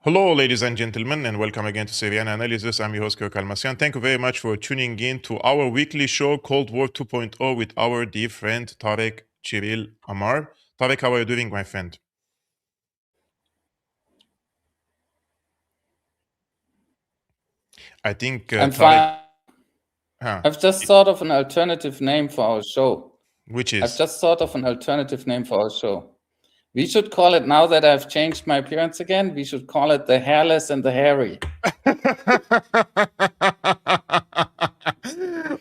Hello, ladies and gentlemen, and welcome again to Syriana Analysis. I'm your host, Kevork. Thank you very much for tuning in to our weekly show, Cold War 2.0, with our dear friend, Tarik Cyril Amar. Tarik, how are you doing, my friend? I think I'm Tarik, fine. I've just thought of an alternative name for our show. which I've is? just thought of an alternative name for our show. We should call it, now that I've changed my appearance again, we should call it the Hairless and the Hairy.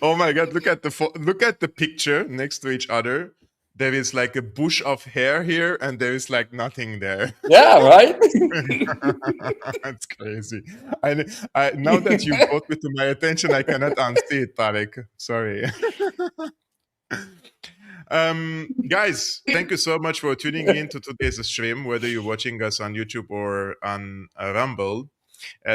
Oh my God! Look at the picture next to each other. There is like a bush of hair here, and there is like nothing there. Yeah, right? That's crazy. Now that you brought me to my attention, I cannot unsee it, Tarik. Sorry. Guys, thank you so much for tuning in to today's stream, whether you're watching us on YouTube or on Rumble.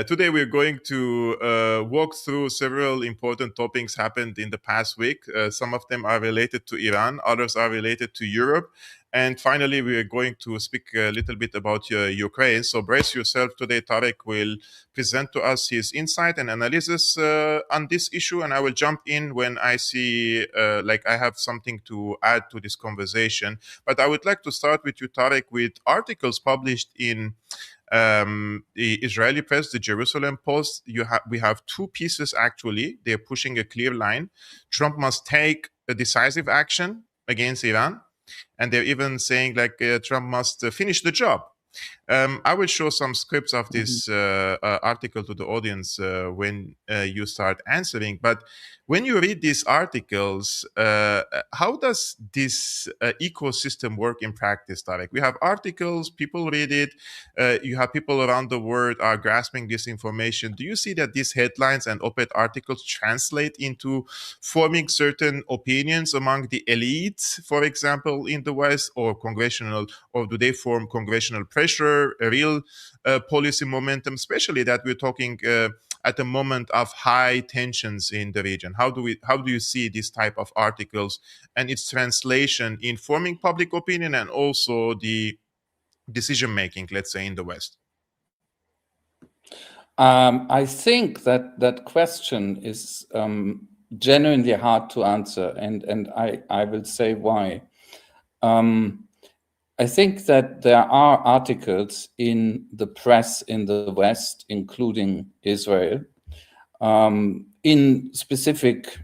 Today, we're going to walk through several important topics happened in the past week. Some of them are related to Iran, others are related to Europe. And finally, we are going to speak a little bit about Ukraine. So brace yourself today. Tarik will present to us his insight and analysis on this issue. And I will jump in when I see, I have something to add to this conversation. But I would like to start with you, Tarik, with articles published in the Israeli press, the Jerusalem Post. We have two pieces actually. They're pushing a clear line. Trump must take a decisive action against Iran, and they're even saying Trump must finish the job. I will show some scripts of this article to the audience when you start answering. But when you read these articles, how does this ecosystem work in practice, Tarik? We have articles, people read it, you have people around the world are grasping this information. Do you see that these headlines and op-ed articles translate into forming certain opinions among the elites, for example, in the West, or do they form congressional pressure, a real policy momentum, especially that we're talking at a moment of high tensions in the region? How do you see this type of articles and its translation in forming public opinion and also the decision making, let's say, in the West? I think that question is genuinely hard to answer, and I will say why. I think that there are articles in the press in the West, including Israel, in specific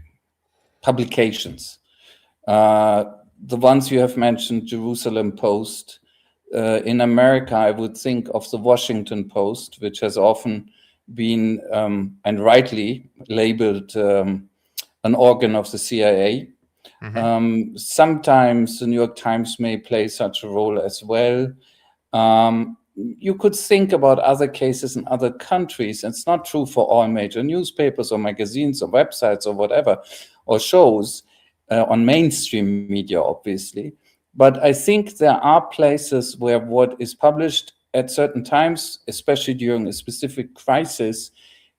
publications. The ones you have mentioned, Jerusalem Post. In America, I would think of the Washington Post, which has often been, and rightly, labeled an organ of the CIA. Sometimes the New York Times may play such a role as well. You could think about other cases in other countries. It's not true for all major newspapers or magazines or websites or whatever, or shows on mainstream media, obviously. But I think there are places where what is published at certain times, especially during a specific crisis,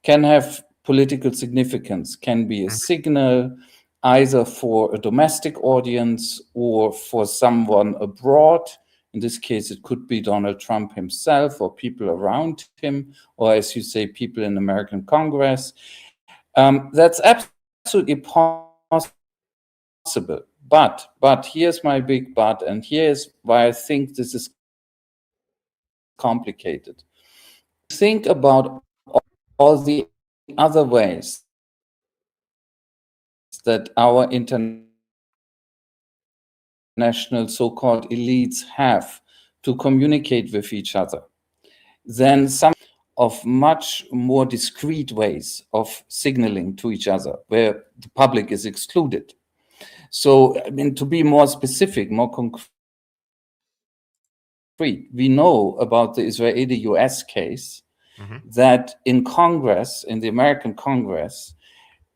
can have political significance, can be a signal either for a domestic audience or for someone abroad. In this case, it could be Donald Trump himself or people around him, or as you say, people in American Congress. That's absolutely possible. But here's my big but, and here's why I think this is complicated. Think about all the other ways that our international so-called elites have to communicate with each other, then some of much more discreet ways of signaling to each other where the public is excluded. So, I mean, to be more specific, more concrete, we know about the Israeli-US case that in Congress, in the American Congress,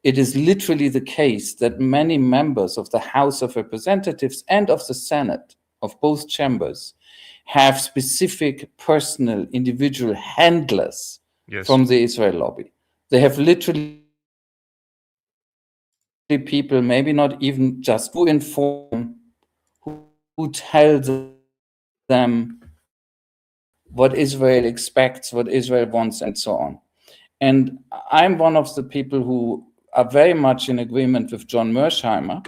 it is literally the case that many members of the House of Representatives and of the Senate, of both chambers, have specific personal, individual handlers from the Israel lobby. They have literally people, maybe not even just who inform, who tell them what Israel expects, what Israel wants, and so on. And I'm one of the people who are very much in agreement with John Mersheimer,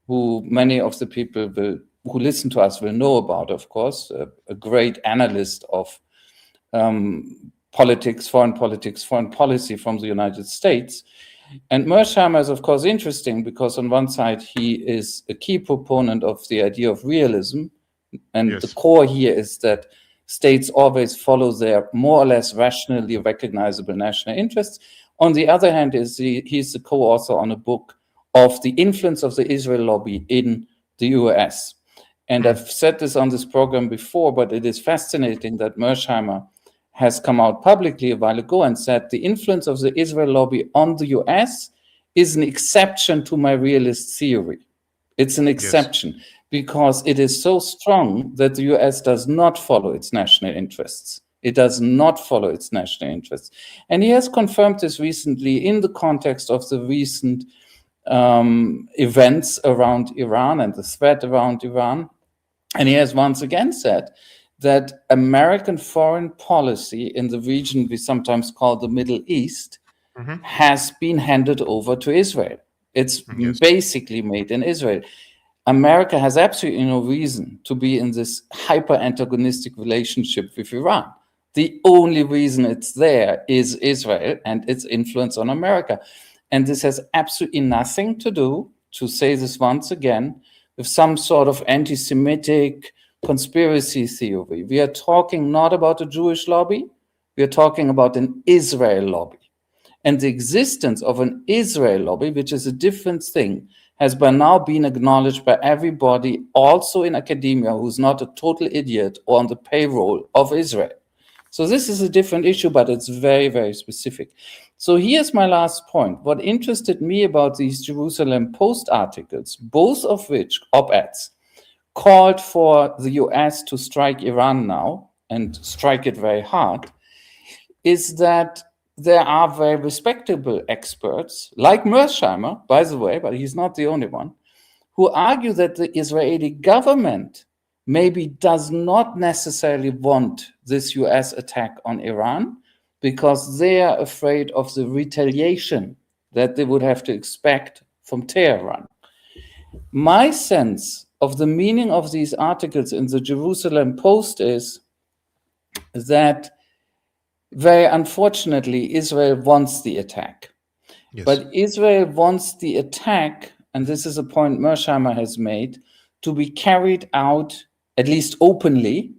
who many of the people who listen to us will know about, of course, a great analyst of politics, foreign policy from the United States. And Mersheimer is, of course, interesting because on one side, he is a key proponent of the idea of realism. And the core here is that states always follow their more or less rationally recognizable national interests. On the other hand, he's the co-author on a book of the influence of the Israel lobby in the US. And I've said this on this program before, but it is fascinating that Mersheimer has come out publicly a while ago and said the influence of the Israel lobby on the US is an exception to my realist theory. It's an exception because it is so strong that the US does not follow its national interests. It does not follow its national interests. And he has confirmed this recently in the context of the recent events around Iran and the threat around Iran. And he has once again said that American foreign policy in the region we sometimes call the Middle East has been handed over to Israel. It's basically made in Israel. America has absolutely no reason to be in this hyper-antagonistic relationship with Iran. The only reason it's there is Israel and its influence on America. And this has absolutely nothing to do, to say this once again, with some sort of anti-Semitic conspiracy theory. We are talking not about a Jewish lobby, we are talking about an Israel lobby. And the existence of an Israel lobby, which is a different thing, has by now been acknowledged by everybody, also in academia, who's not a total idiot or on the payroll of Israel. So this is a different issue, but it's very, very specific. So here's my last point. What interested me about these Jerusalem Post articles, both of which op-eds, called for the US to strike Iran now and strike it very hard, is that there are very respectable experts, like Mersheimer, by the way, but he's not the only one, who argue that the Israeli government maybe does not necessarily want this US attack on Iran because they are afraid of the retaliation that they would have to expect from Tehran. My sense of the meaning of these articles in the Jerusalem Post is that very unfortunately, Israel wants the attack. But Israel wants the attack, and this is a point Mersheimer has made, to be carried out, at least openly,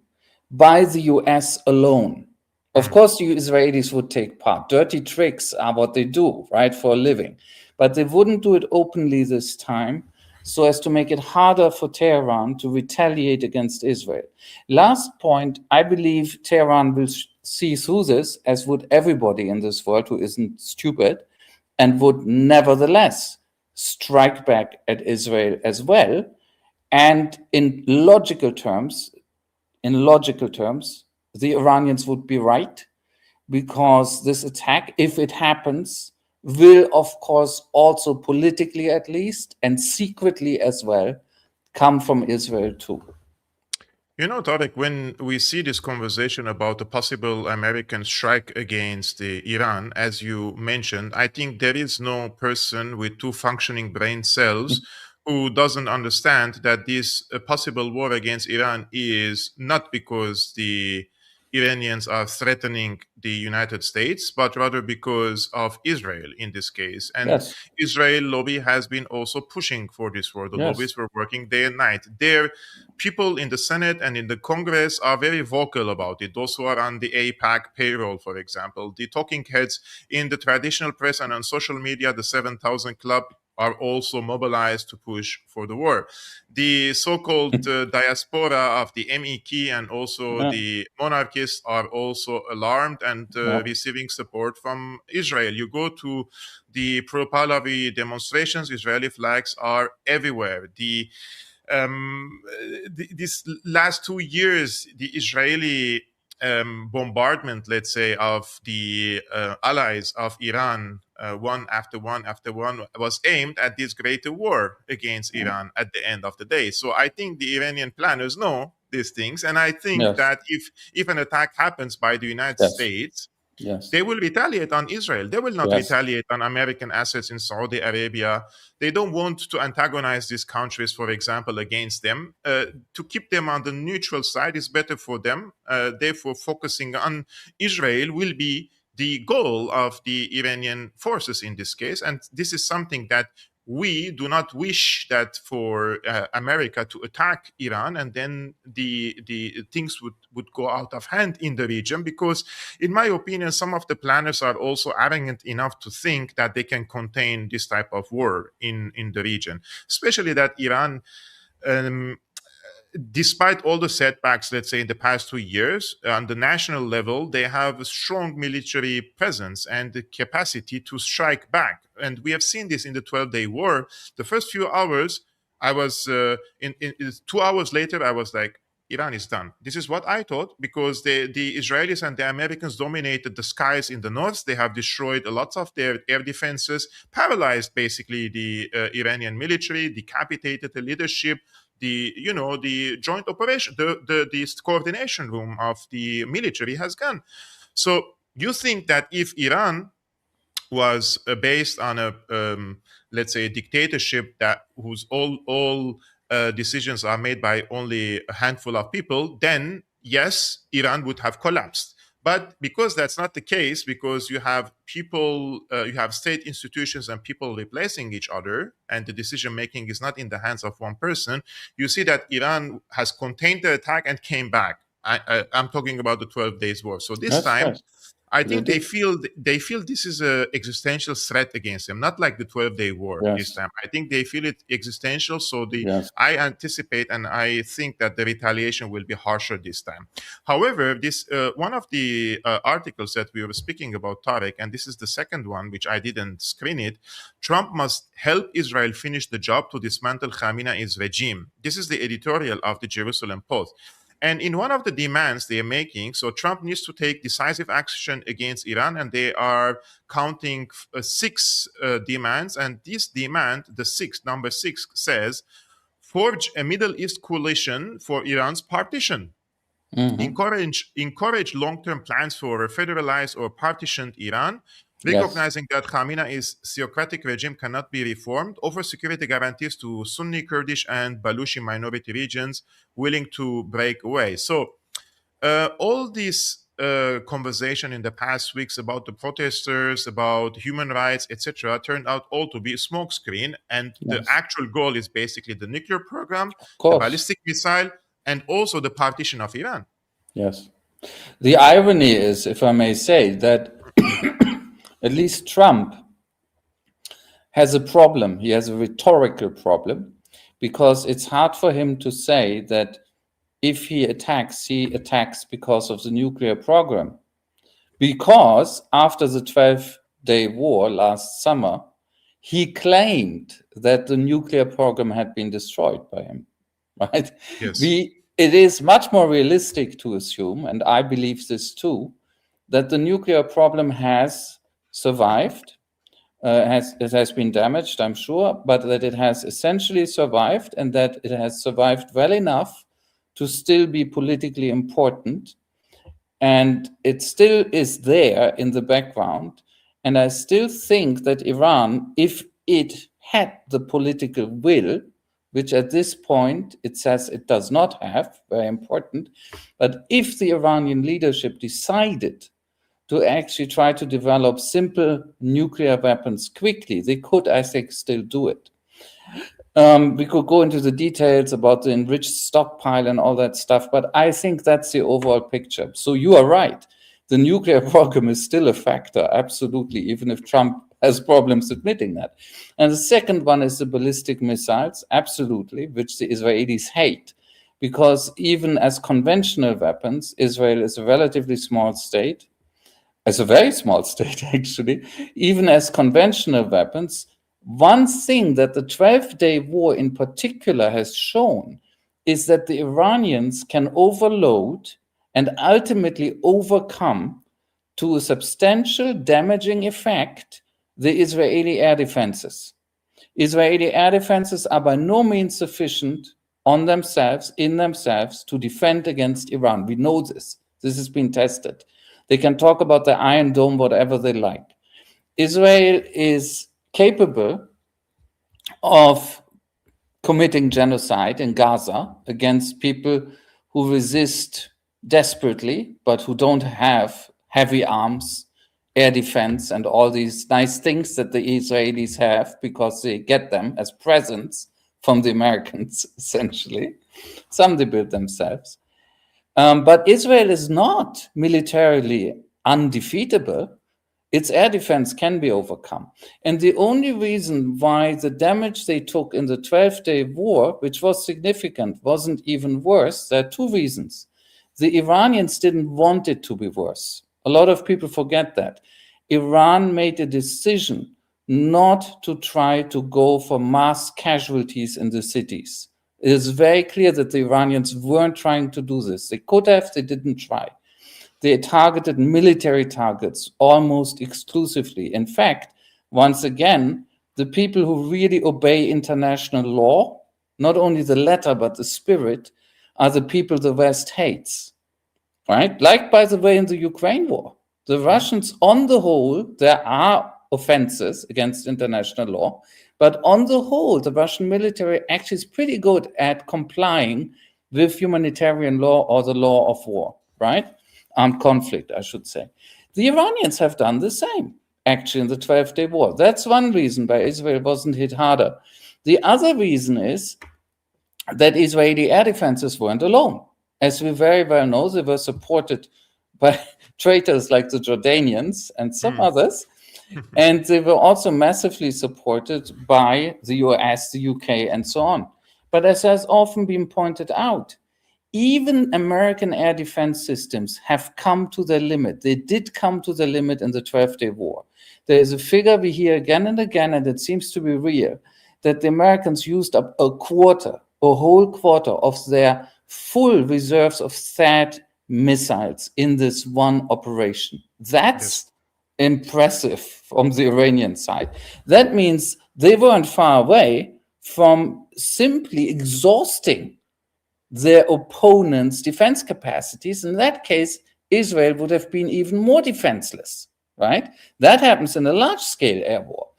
by the US alone. Of course, the Israelis would take part. Dirty tricks are what they do, right, for a living. But they wouldn't do it openly this time, so as to make it harder for Tehran to retaliate against Israel. Last point, I believe Tehran will see through this, as would everybody in this world who isn't stupid, and would nevertheless strike back at Israel as well. And in logical terms, the Iranians would be right, because this attack, if it happens, will, of course, also politically at least, and secretly as well, come from Israel too. You know, Tarik, when we see this conversation about a possible American strike against Iran, as you mentioned, I think there is no person with two functioning brain cells who doesn't understand that this possible war against Iran is not because the Iranians are threatening the United States, but rather because of Israel in this case. And Israel lobby has been also pushing for this war. The lobbies were working day and night. Their people in the Senate and in the Congress are very vocal about it. Those who are on the APAC payroll, for example, the talking heads in the traditional press and on social media, the 7,000 Club, are also mobilized to push for the war. The so-called diaspora of the MEK and also the monarchists are also alarmed and receiving support from Israel. You go to the pro-Pahlavi demonstrations, Israeli flags are everywhere. These last 2 years, the Israeli bombardment, let's say, of the allies of Iran, one after one after one, was aimed at this greater war against Iran at the end of the day. So I think the Iranian planners know these things. And I think that if an attack happens by the United States, they will retaliate on Israel. They will not retaliate on American assets in Saudi Arabia. They don't want to antagonize these countries, for example, against them. To keep them on the neutral side is better for them. Therefore, focusing on Israel will be the goal of the Iranian forces in this case. And this is something that we do not wish that for America to attack Iran, and then the things would go out of hand in the region, because in my opinion, some of the planners are also arrogant enough to think that they can contain this type of war in the region, especially that Iran, despite all the setbacks, let's say, in the past 2 years, on the national level, they have a strong military presence and the capacity to strike back. And we have seen this in the 12-day war. The first few hours, I was, 2 hours later, I was like, Iran is done. This is what I thought, because the Israelis and the Americans dominated the skies in the north. They have destroyed a lot of their air defenses, paralyzed basically the Iranian military, decapitated the leadership, the joint operation, the coordination room of the military has gone. So you think that if Iran was based on a let's say a dictatorship whose all decisions are made by only a handful of people, then yes, Iran would have collapsed. But because that's not the case, because you have people, you have state institutions and people replacing each other, and the decision making is not in the hands of one person, you see that Iran has contained the attack and came back. I'm talking about the 12 days war. So this time, I think they feel this is an existential threat against them, not like the 12-day war this time. I think they feel it existential. So I anticipate and I think that the retaliation will be harsher this time. However, this one of the articles that we were speaking about, Tarik, and this is the second one, which I didn't screen it. Trump must help Israel finish the job to dismantle Khamenei's regime. This is the editorial of the Jerusalem Post. And in one of the demands they are making, so Trump needs to take decisive action against Iran, and they are counting 6 demands. And this demand, number 6, says, forge a Middle East coalition for Iran's partition. Encourage long-term plans for a federalized or partitioned Iran, recognizing that Khamenei's theocratic regime cannot be reformed, offer security guarantees to Sunni, Kurdish, and Baluchi minority regions willing to break away. So all this conversation in the past weeks about the protesters, about human rights, etc., turned out all to be a smokescreen, and the actual goal is basically the nuclear program, the ballistic missile, and also the partition of Iran. Yes. The irony is, if I may say, that at least Trump has a problem. He has a rhetorical problem, because it's hard for him to say that if he attacks because of the nuclear program. Because after the 12-day war last summer, he claimed that the nuclear program had been destroyed by him, right? Yes. It is much more realistic to assume, and I believe this too, that the nuclear problem has survived. It has been damaged, I'm sure, but that it has essentially survived, and that it has survived well enough to still be politically important. And it still is there in the background. And I still think that Iran, if it had the political will, which at this point it says it does not have, very important, but if the Iranian leadership decided to actually try to develop simple nuclear weapons quickly, they could, I think, still do it. We could go into the details about the enriched stockpile and all that stuff, but I think that's the overall picture. So you are right. The nuclear program is still a factor, absolutely, even if Trump has problems admitting that. And the second one is the ballistic missiles, absolutely, which the Israelis hate, because even as conventional weapons, Israel is a relatively small state. It's a very small state, actually. Even as conventional weapons, one thing that the 12-day war in particular has shown is that the Iranians can overload and ultimately overcome, to a substantial damaging effect, the Israeli air defenses. Israeli air defenses are by no means sufficient on themselves, in themselves, to defend against Iran. We know this. This has been tested. They can talk about the Iron Dome, whatever they like. Israel is capable of committing genocide in Gaza against people who resist desperately, but who don't have heavy arms, air defense, and all these nice things that the Israelis have because they get them as presents from the Americans, essentially. Some they build themselves. But Israel is not militarily undefeatable. Its air defense can be overcome. And the only reason why the damage they took in the 12-day war, which was significant, wasn't even worse, there are two reasons. The Iranians didn't want it to be worse. A lot of people forget that. Iran made a decision not to try to go for mass casualties in the cities. It is very clear that the Iranians weren't trying to do this. They could have, they didn't try. They targeted military targets almost exclusively. In fact, once again, the people who really obey international law, not only the letter, but the spirit, are the people the West hates, right? Like, by the way, in the Ukraine war, the Russians, on the whole, there are offenses against international law, but on the whole, the Russian military actually is pretty good at complying with humanitarian law or the law of war, right? Armed conflict, I should say. The Iranians have done the same, actually, in the 12-day war. That's one reason why Israel wasn't hit harder. The other reason is that Israeli air defenses weren't alone. As we very well know, they were supported by traitors like the Jordanians and some others. And they were also massively supported by the US, the UK, and so on. But as has often been pointed out, even American air defense systems have come to their limit. They did come to the limit in the 12-day war. There is a figure we hear again and again, and it seems to be real, that the Americans used up a whole quarter of their full reserves of THAAD missiles in this one operation. That's impressive from the Iranian side. That means they weren't far away from simply exhausting their opponent's defense capacities. In that case, Israel would have been even more defenseless, right? That happens in a large-scale air war.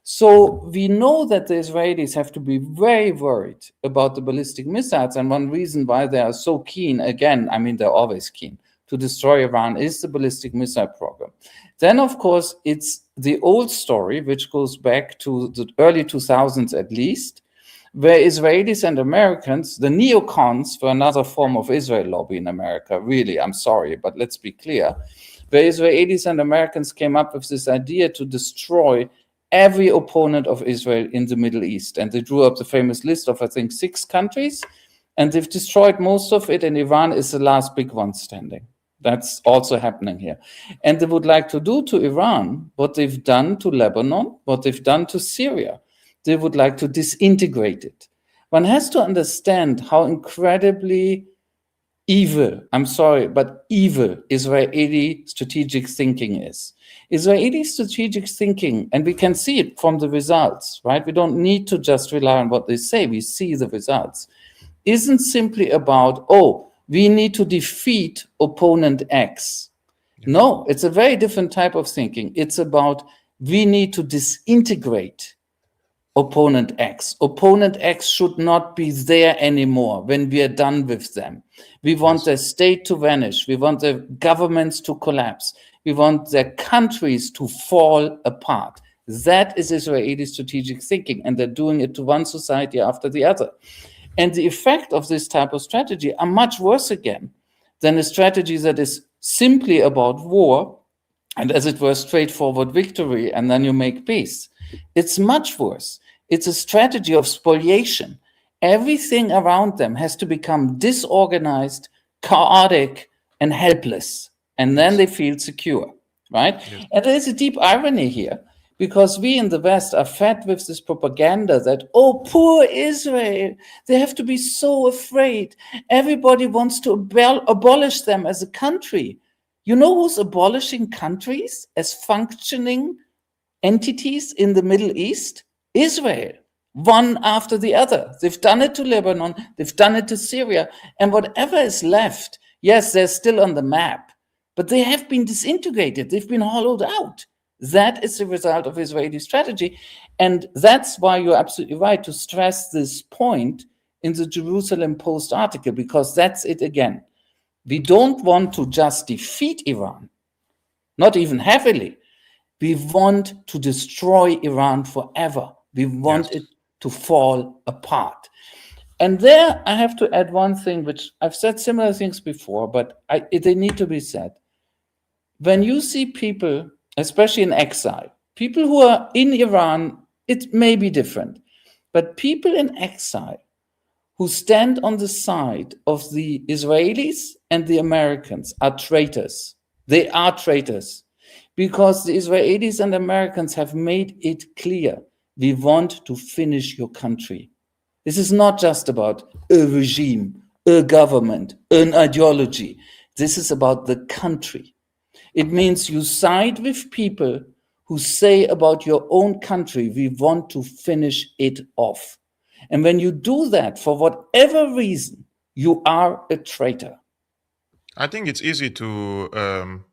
So we know that the Israelis have to be very worried about the ballistic missiles, and one reason why they are so keen, again, I mean, they're always keen, to destroy Iran is the ballistic missile program. Then, of course, it's the old story, which goes back to the early 2000s at least, where Israelis and Americans, the neocons, were another form of Israel lobby in America, really, I'm sorry, but let's be clear, where Israelis and Americans came up with this idea to destroy every opponent of Israel in the Middle East. And they drew up the famous list of, I think, 6 countries, and they've destroyed most of it, and Iran is the last big one standing. That's also happening here. And they would like to do to Iran what they've done to Lebanon, what they've done to Syria. They would like to disintegrate it. One has to understand how incredibly evil, I'm sorry, but evil Israeli strategic thinking is. Israeli strategic thinking, and we can see it from the results, right? We don't need to just rely on what they say, we see the results. Isn't simply about, oh, we need to defeat opponent X. No, it's a very different type of thinking. It's about, we need to disintegrate opponent X. Opponent X should not be there anymore when we are done with them. We want their state to vanish. We want their governments to collapse. We want their countries to fall apart. That is Israeli strategic thinking, and they're doing it to one society after the other. And the effect of this type of strategy are much worse again than a strategy that is simply about war and, as it were, straightforward victory, and then you make peace. It's much worse. It's a strategy of spoliation. Everything around them has to become disorganized, chaotic, and helpless. And then they feel secure, right? Yes. And there's a deep irony here, because we in the West are fed with this propaganda that, oh, poor Israel, they have to be so afraid. Everybody wants to abolish them as a country. You know who's abolishing countries as functioning entities in the Middle East? Israel. one after the other. They've done it to Lebanon, they've done it to Syria, and whatever is left, yes, they're still on the map, but they have been disintegrated, they've been hollowed out. That is the result of Israeli strategy. And that's why you're absolutely right to stress this point in the Jerusalem Post article, because that's it again. We don't want to just defeat Iran, not even heavily. We want to destroy Iran forever. We want it to fall apart. And there I have to add one thing, which I've said similar things before, but they need to be said. When you see people, especially in exile, people who are in Iran, it may be different, but people in exile who stand on the side of the Israelis and the Americans are traitors. They are traitors because the Israelis and Americans have made it clear, we want to finish your country. This is not just about a regime, a government, an ideology. This is about the country. It means you side with people who say about your own country, we want to finish it off. And when you do that, for whatever reason, you are a traitor. I think it's easy to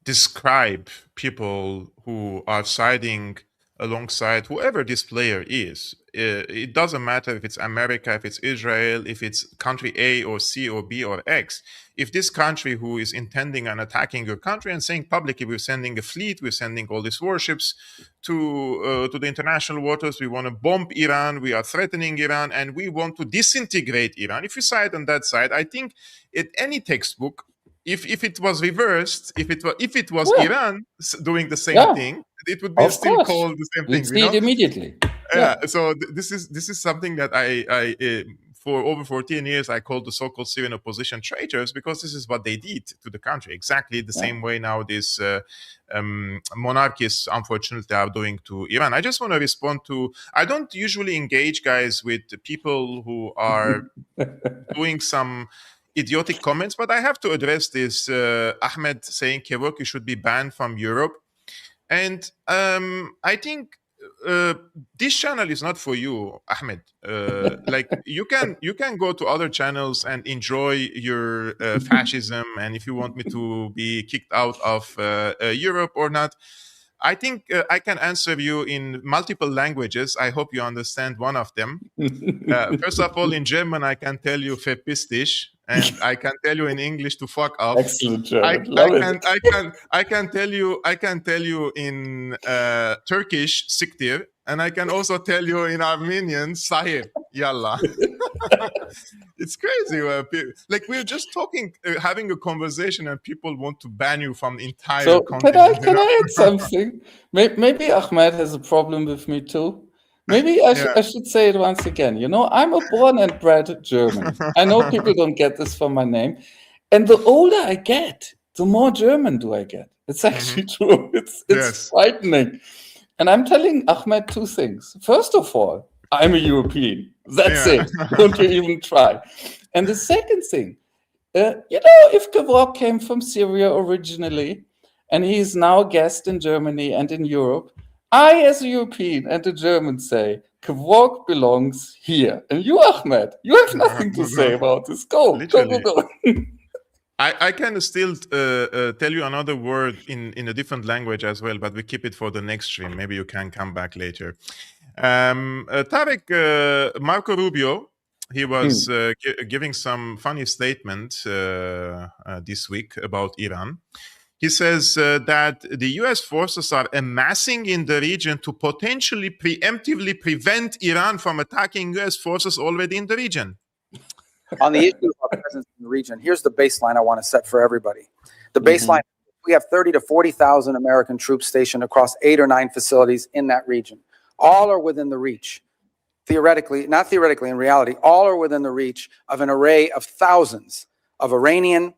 describe people who are siding alongside whoever this player is. It doesn't matter if it's America, if it's Israel, if it's country A or C or B or X. If this country who is intending on attacking your country and saying publicly, we're sending a fleet, we're sending all these warships to the international waters, we want to bomb Iran, we are threatening Iran, and we want to disintegrate Iran. If you side on that side, I think in any textbook, if it was reversed, if it was Iran doing the same thing, it would be still called the same thing. We'd see it immediately. So this is something that I for over 14 years I called the so-called Syrian opposition traitors, because this is what they did to the country, exactly the same way now these monarchists unfortunately are doing to Iran. I just want to respond to, I don't usually engage, guys, with people who are doing some idiotic comments, but I have to address this. Ahmed saying Kevork should be banned from Europe, and I think this channel is not for you, Ahmed. Like you can go to other channels and enjoy your fascism, and if you want me to be kicked out of Europe or not, I think I can answer you in multiple languages. I hope you understand one of them. First of all, in German, I can tell you "verpiss and I can tell you in English to fuck off. Excellent German. I can tell you in Turkish siktir, and I can also tell you in Armenian sahib, yalla. It's crazy. Like we're just talking, having a conversation, and people want to ban you from the entire continent. Can I add something? Maybe Ahmed has a problem with me too. Maybe I should say it once again. You know, I'm a born and bred German. I know people don't get this from my name. And the older I get, the more German do I get. It's actually true. It's frightening. And I'm telling Ahmed two things. First of all, I'm a European. That's it. Don't you even try. And the second thing, if Kevork came from Syria originally, and he is now a guest in Germany and in Europe, I, as a European and a German, say Kevork belongs here. And you, Ahmed, you have nothing to say about this. Go. I can still tell you another word in a different language as well, but we keep it for the next stream. Maybe you can come back later. Tarik, Marco Rubio, he was giving some funny statement this week about Iran. He says that the U.S. forces are amassing in the region to potentially preemptively prevent Iran from attacking U.S. forces already in the region. On the issue of our presence in the region, here's the baseline I want to set for everybody. The baseline, we have 30 to 40,000 American troops stationed across 8 or 9 facilities in that region. All are within the reach. Theoretically, not theoretically, in reality, all are within the reach of an array of thousands of Iranian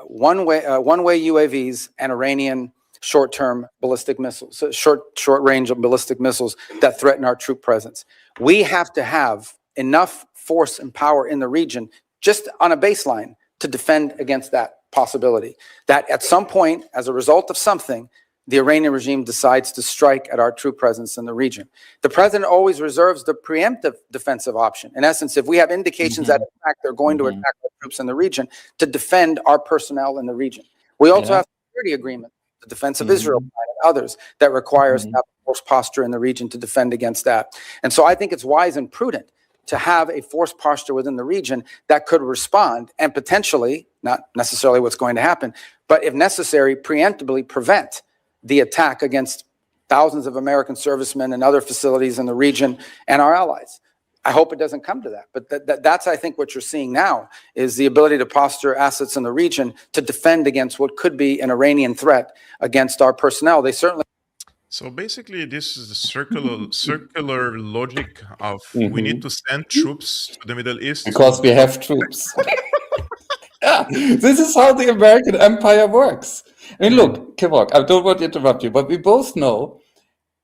one-way UAVs and Iranian short-term ballistic missiles, short-range ballistic missiles that threaten our troop presence. We have to have enough force and power in the region, just on a baseline, to defend against that possibility. That at some point, as a result of something, the Iranian regime decides to strike at our troop presence in the region. The president always reserves the preemptive defensive option. In essence, if we have indications that in fact they're going to attack our troops in the region, to defend our personnel in the region. We also have security agreement, the defense of Israel and others, that requires to have a force posture in the region to defend against that. And so I think it's wise and prudent to have a force posture within the region that could respond and potentially, not necessarily what's going to happen, but if necessary, preemptively prevent the attack against thousands of American servicemen and other facilities in the region and our allies. I hope it doesn't come to that, but that's, I think, what you're seeing now is the ability to posture assets in the region to defend against what could be an Iranian threat against our personnel. They certainly. So basically, this is the circular logic of we need to send troops to the Middle East because we have troops. Yeah, this is how the American empire works. I mean, look, Kevork, I don't want to interrupt you, but we both know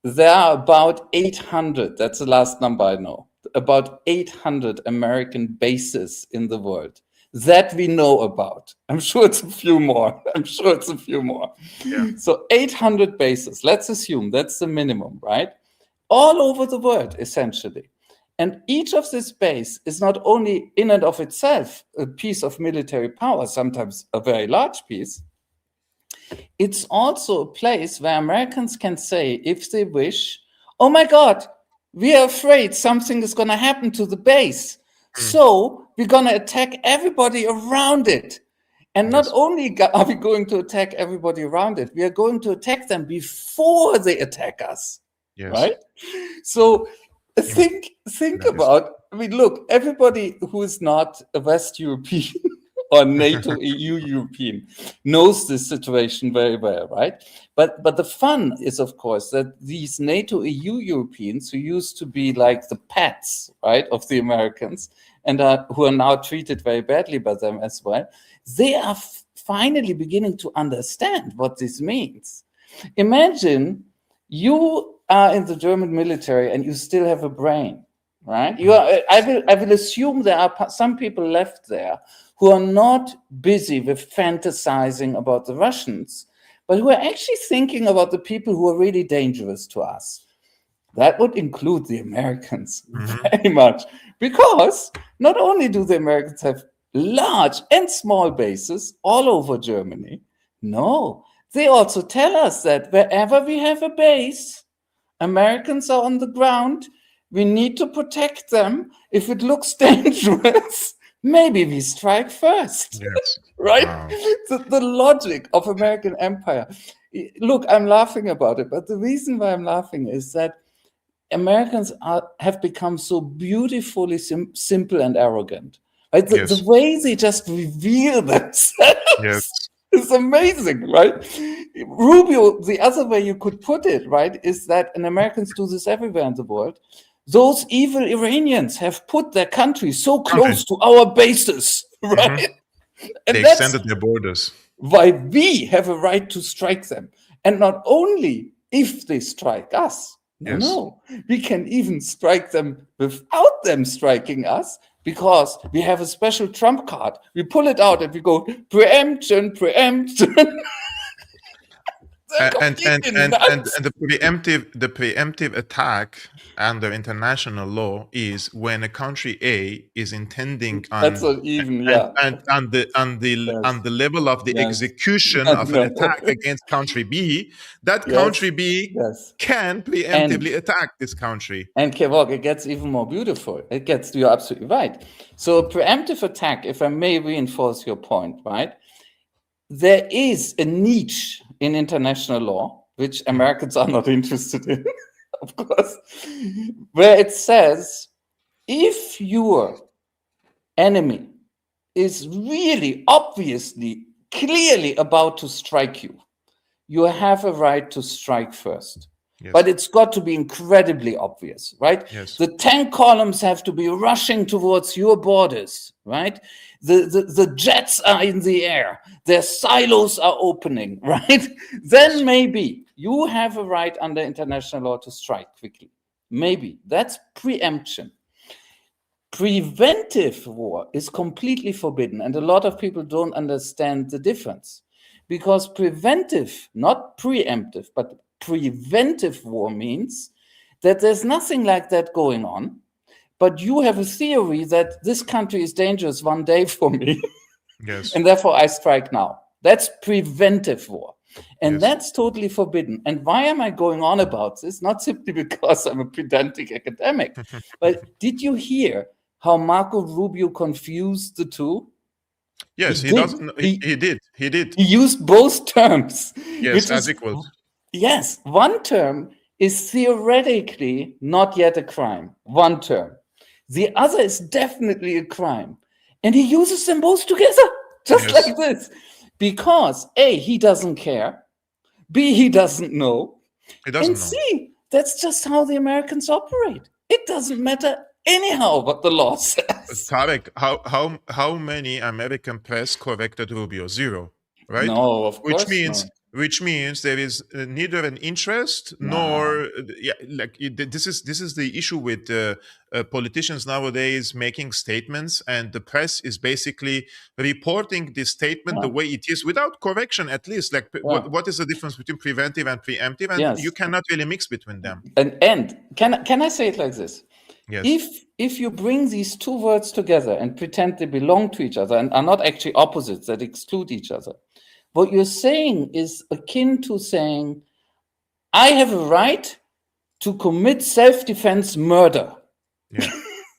there are about 800, that's the last number I know, about 800 American bases in the world that we know about. I'm sure it's a few more. Yeah. So 800 bases, let's assume that's the minimum, right? All over the world, essentially. And each of this base is not only in and of itself a piece of military power, sometimes a very large piece, it's also a place where Americans can say, if they wish, oh my God, we are afraid something is going to happen to the base. So we're going to attack everybody around it. And not only are we going to attack everybody around it, we are going to attack them before they attack us. Yes. Right? So think about, I mean, look, everybody who is not a West European or NATO EU European knows this situation very well, right? But the fun is, of course, that these NATO EU Europeans who used to be like the pets, right, of the Americans, and who are now treated very badly by them as well, they are finally beginning to understand what this means. Imagine you are in the German military and you still have a brain, right? I will assume there are some people left there who are not busy with fantasizing about the Russians, but who are actually thinking about the people who are really dangerous to us. That would include the Americans very much, because not only do the Americans have large and small bases all over Germany, no, they also tell us that wherever we have a base, Americans are on the ground, we need to protect them. If it looks dangerous, maybe we strike first. Yes. Right? Wow. The logic of American empire. Look, I'm laughing about it, but the reason why I'm laughing is that Americans have become so beautifully simple and arrogant. Right? The way they just reveal themselves is amazing, right? Rubio, the other way you could put it, right, is that, and Americans do this everywhere in the world, those evil Iranians have put their country so close to our bases, right? And they extended their borders. Why we have a right to strike them. And not only if they strike us, no, we can even strike them without them striking us, because we have a special trump card. We pull it out and we go, preemption. And the preemptive attack under international law is when a country A is intending on the level of the execution of an attack against country B, that country B can preemptively attack this country. And Kevork, it gets even more beautiful. You're absolutely right. So a preemptive attack, if I may reinforce your point, right? There is a niche in international law, which Americans are not interested in, of course, where it says, if your enemy is really obviously, clearly about to strike you, you have a right to strike first. Yes. But it's got to be incredibly obvious, right? Yes. The tank columns have to be rushing towards your borders, right? The jets are in the air. Their silos are opening, right? Then maybe you have a right under international law to strike quickly. Maybe. That's preemption. Preventive war is completely forbidden, and a lot of people don't understand the difference. because preventive, not preemptive, but preventive war means that there's nothing like that going on, but you have a theory that this country is dangerous one day for me, Yes. and therefore I strike now. That's preventive war. And Yes. that's totally forbidden. And why am I going on about this? Not simply because I'm a pedantic academic, but did you hear how Marco Rubio confused the two? Yes, He did. He did. He used both terms. Yes, which as is, equals. Yes, one term is theoretically not yet a crime. One term. The other is definitely a crime. And he uses them both together, just Yes. like this. Because A, he doesn't care. B, he doesn't know. He doesn't And know. C, that's just how the Americans operate. It doesn't matter anyhow what the law says. Tarik, how many American press corrected Rubio? Zero, right? No, of course not. Which means there is neither an interest nor this is the issue with politicians nowadays making statements, and the press is basically reporting this statement the way it is without correction, at least. What is the difference between preventive and preemptive? And you cannot really mix between them. And can I say it like this? Yes. If you bring these two words together and pretend they belong to each other and are not actually opposites that exclude each other, what you're saying is akin to saying, I have a right to commit self-defense murder. Yeah.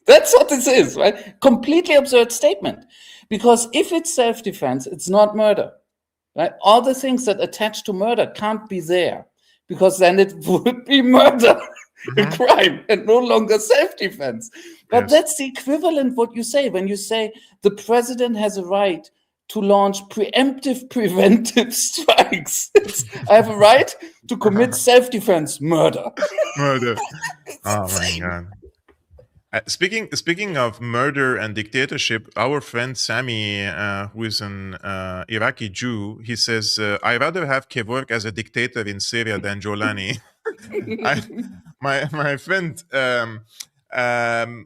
That's what this is, right? Completely absurd statement. Because if it's self-defense, it's not murder. Right? All the things that attach to murder can't be there, because then it would be murder. A crime and no longer self-defense. But that's the equivalent what you say when you say the president has a right to launch preemptive preventive strikes. I have a right to commit self-defense murder. Murder. Oh my God. Speaking of murder and dictatorship, our friend Sami, who is an Iraqi Jew, he says, "I rather have Kevork as a dictator in Syria than Jolani." My friend,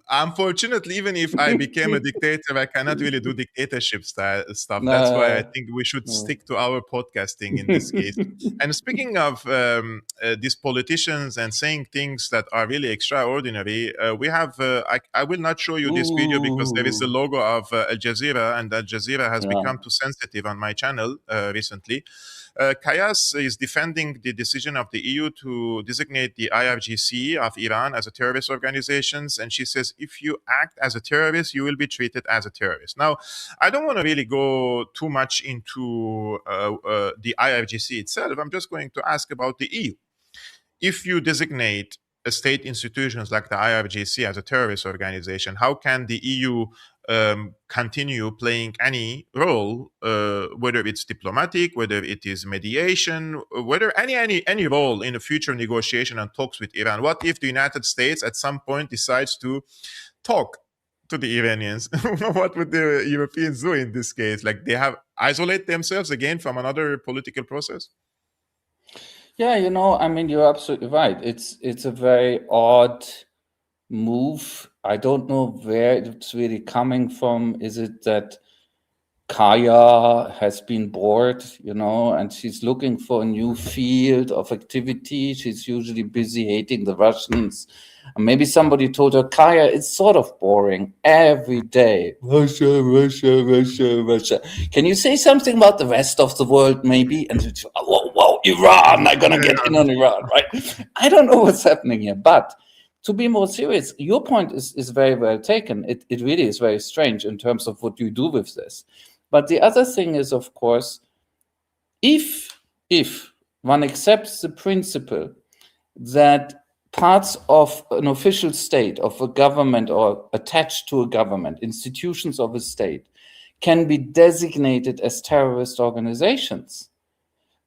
unfortunately, even if I became a dictator, I cannot really do dictatorship stuff. That's why I think we should stick to our podcasting in this case. And speaking of these politicians and saying things that are really extraordinary, we have, I will not show you this video because there is the logo of Al Jazeera, and Al Jazeera has become too sensitive on my channel recently. Kallas is defending the decision of the EU to designate the IRGC of Iran as a terrorist organization. And she says, if you act as a terrorist, you will be treated as a terrorist. Now, I don't want to really go too much into the IRGC itself. I'm just going to ask about the EU. If you designate state institutions like the IRGC as a terrorist organization, how can the EU continue playing any role, whether it's diplomatic, whether it is mediation, whether any role in a future negotiation and talks with Iran? What if the United States at some point decides to talk to the Iranians? What would the Europeans do in this case? Like, they have isolate themselves again from another political process? Yeah, I mean, you're absolutely right. It's a very odd move. I don't know where it's really coming from. Is it that Kaya has been bored, and she's looking for a new field of activity? She's usually busy hating the Russians. And maybe somebody told her, Kaya, it's sort of boring every day. Russia, Russia, Russia, Russia. Can you say something about the rest of the world, maybe? And she's, whoa, Iran, I'm going to get in on Iran, right? I don't know what's happening here. But to be more serious, your point is very well taken. It really is very strange in terms of what you do with this. But the other thing is, of course, if one accepts the principle that parts of an official state, of a government, or attached to a government, institutions of a state, can be designated as terrorist organizations,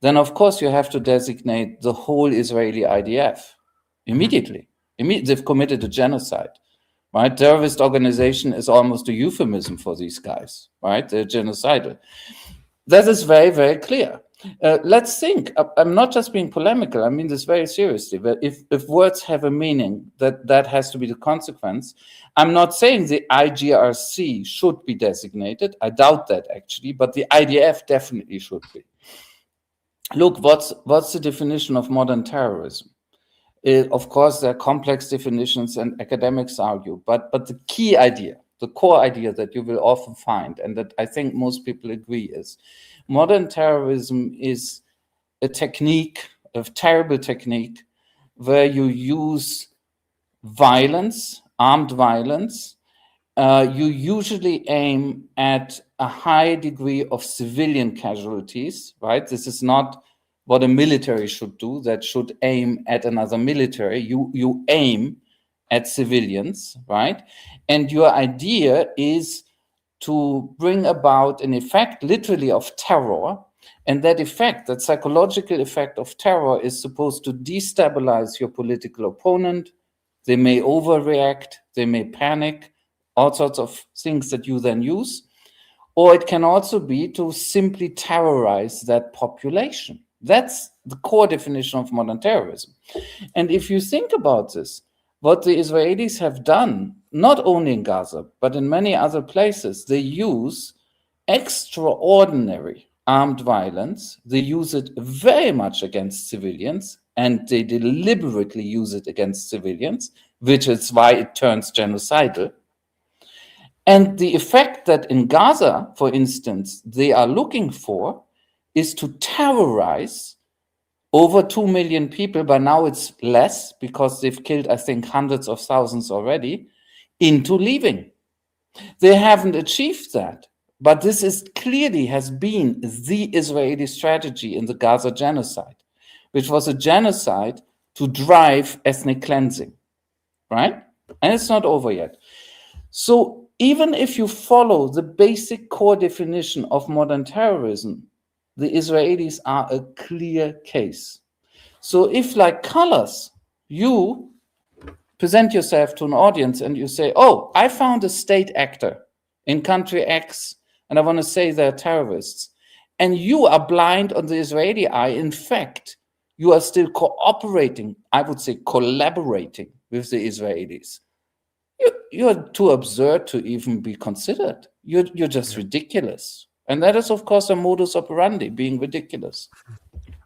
then of course you have to designate the whole Israeli IDF immediately. They've committed a genocide, right? Terrorist organization is almost a euphemism for these guys, right? They're genocidal. That is very, very clear. Let's think. I'm not just being polemical. I mean this very seriously. But if words have a meaning, that has to be the consequence. I'm not saying the IGRC should be designated. I doubt that, actually. But the IDF definitely should be. look, what's the definition of modern terrorism? Of course, there are complex definitions and academics argue, but the key idea, the core idea that you will often find, and that I think most people agree, is modern terrorism is a technique, a terrible technique, where you use violence, armed violence. You usually aim at a high degree of civilian casualties, right? This is not what a military should do, that should aim at another military. You aim at civilians, right? And your idea is to bring about an effect, literally, of terror. And that effect, that psychological effect of terror, is supposed to destabilize your political opponent. They may overreact, they may panic, all sorts of things that you then use. Or it can also be to simply terrorize that population. That's the core definition of modern terrorism. And if you think about this, what the Israelis have done, not only in Gaza, but in many other places, they use extraordinary armed violence. They use it very much against civilians, and they deliberately use it against civilians, which is why it turns genocidal. And the effect that in Gaza, for instance, they are looking for is to terrorize over 2 million people. By now it's less, because they've killed, I think, hundreds of thousands already, into leaving. They haven't achieved that. But this is clearly has been the Israeli strategy in the Gaza genocide, which was a genocide to drive ethnic cleansing, right? And it's not over yet. So even if you follow the basic core definition of modern terrorism, the Israelis are a clear case. So if, like Kallas, you present yourself to an audience and you say, oh, I found a state actor in country X, and I want to say they're terrorists, and you are blind on the Israeli eye, in fact, you are still cooperating, I would say collaborating with the Israelis. You're too absurd to even be considered. You're just ridiculous. And that is, of course, a modus operandi, being ridiculous.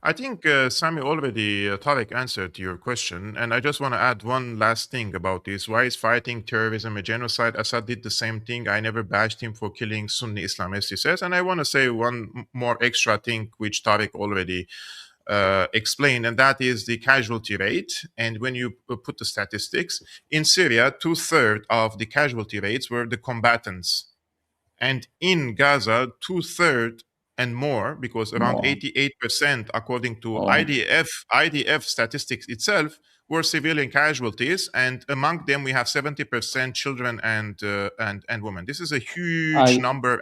I think Sami already, Tarik answered your question, and I just want to add one last thing about this. Why is fighting terrorism a genocide? Assad did the same thing. I never bashed him for killing Sunni Islamists, he says. And I want to say one more extra thing, which Tarik already explained, and that is the casualty rate. And when you put the statistics, in Syria, 2/3 of the casualty rates were the combatants. And in Gaza, 2/3 and more, because around 88%, according to IDF statistics itself, were civilian casualties, and among them we have 70% children and women. This is a huge number.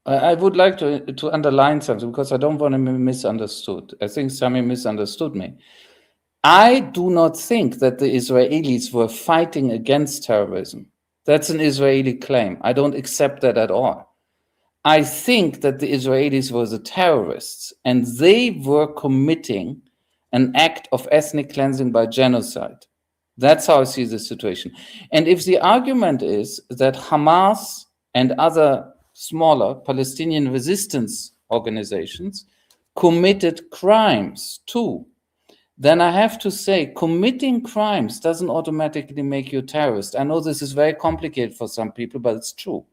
I would like to underline something, because I don't want to be misunderstood. I think Sami misunderstood me. I do not think that the Israelis were fighting against terrorism. That's an Israeli claim. I don't accept that at all. I think that the Israelis were the terrorists, and they were committing an act of ethnic cleansing by genocide. That's how I see the situation. And if the argument is that Hamas and other smaller Palestinian resistance organizations committed crimes too, then I have to say committing crimes doesn't automatically make you a terrorist. I know this is very complicated for some people, but it's true.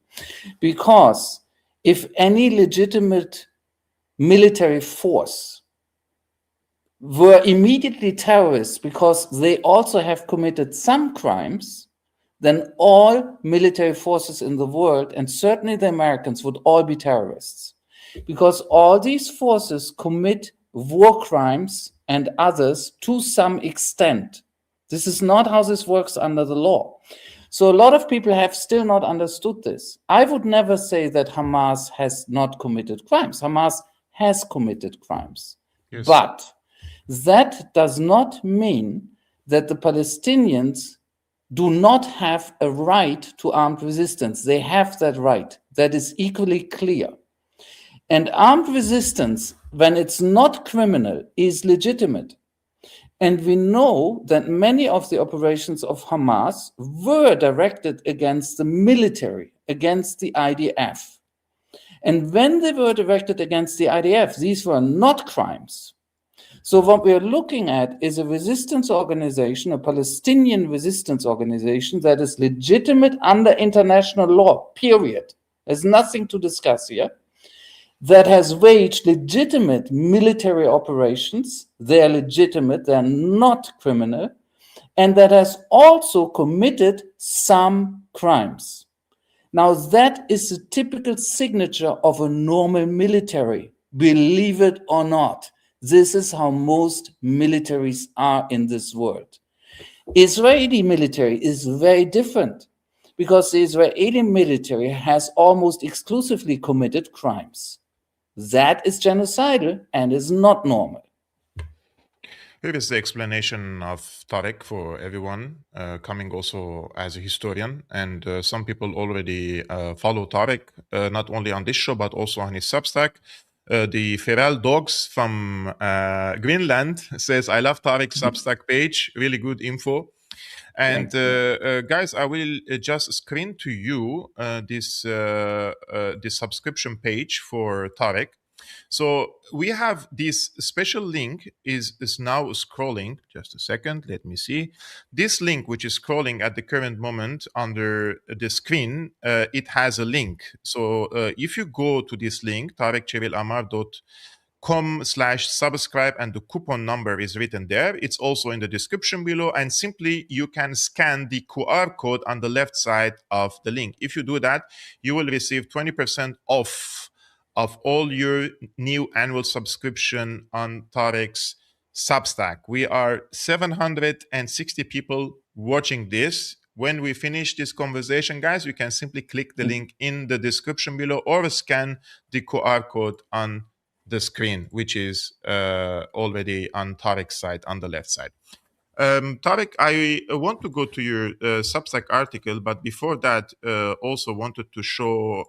Because if any legitimate military force were immediately terrorists because they also have committed some crimes, then all military forces in the world, and certainly the Americans, would all be terrorists. Because all these forces commit war crimes and others to some extent. This is not how this works under the law. So a lot of people have still not understood this. I would never say that Hamas has not committed crimes. Hamas has committed crimes. Yes. But that does not mean that the Palestinians do not have a right to armed resistance. They have that right. That is equally clear. And armed resistance, when it's not criminal, is legitimate. And we know that many of the operations of Hamas were directed against the military, against the IDF. And when they were directed against the IDF, these were not crimes. So what we're looking at is a resistance organization, a Palestinian resistance organization that is legitimate under international law, period. There's nothing to discuss here. That has waged legitimate military operations. They're legitimate, they're not criminal, and that has also committed some crimes. Now, that is the typical signature of a normal military, believe it or not. This is how most militaries are in this world. Israeli military is very different because the Israeli military has almost exclusively committed crimes. That is genocidal and is not normal. Here is the explanation of Tarik for everyone, coming also as a historian. And some people already follow Tarik, not only on this show, but also on his Substack. The feral dogs from Greenland says, I love Tarik's Substack page, really good info. And guys, I will just screen to you this subscription page for Tarik. So we have this special link is now scrolling. Just a second, let me see. This link, which is scrolling at the current moment under the screen, it has a link. So if you go to this link, tarikcyrilamar.com/subscribe, and the coupon number is written there. It's also in the description below, and simply you can scan the QR code on the left side of the link. If you do that, you will receive 20% off of all your new annual subscription on Tarik's Substack. We are 760 people watching this. When we finish this conversation, guys, you can simply click the link in the description below or scan the QR code on the screen, which is already on Tarik's side on the left side. Tarik, I want to go to your Substack article, but before that, also wanted to show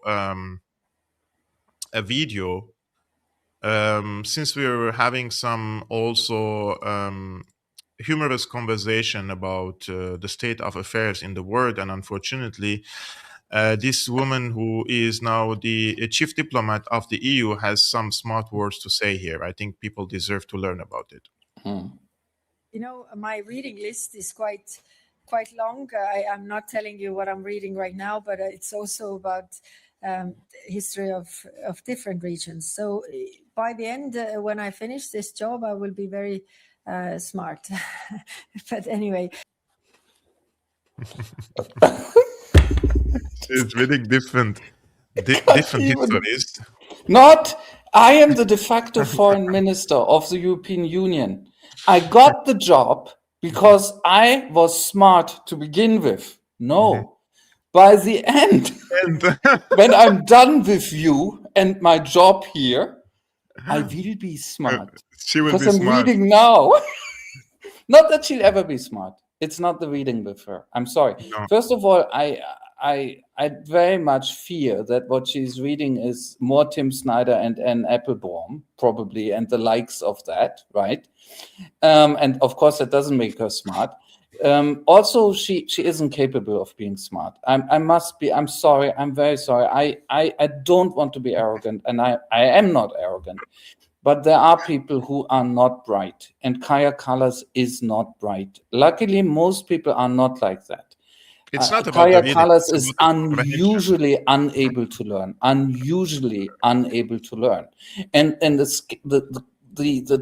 a video, since we were having some also humorous conversation about the state of affairs in the world, and unfortunately this woman who is now the chief diplomat of the EU has some smart words to say here. I think people deserve to learn about it. You know, my reading list is quite long. I'm not telling you what I'm reading right now, but it's also about history of different regions. So by the end, when I finish this job, I will be very smart. But anyway. It's really different histories. I am the de facto foreign minister of the European Union. I got the job because I was smart to begin with. No. By the end, when I'm done with you and my job here, I will be smart. She will be because I'm smart. reading now. Not that she'll ever be smart. It's not the reading with her. I'm sorry. No. First of all, I very much fear that what she's reading is more Tim Snyder and Anne Applebaum, probably, and the likes of that, right? And of course, that doesn't make her smart. Also, she isn't capable of being smart. I'm sorry. I'm very sorry. I don't want to be arrogant, and I am not arrogant. But there are people who are not bright, and Kaya Kallas is not bright. Luckily, most people are not like that. It's not about Kaya the Kallas is unusually unable to learn. And the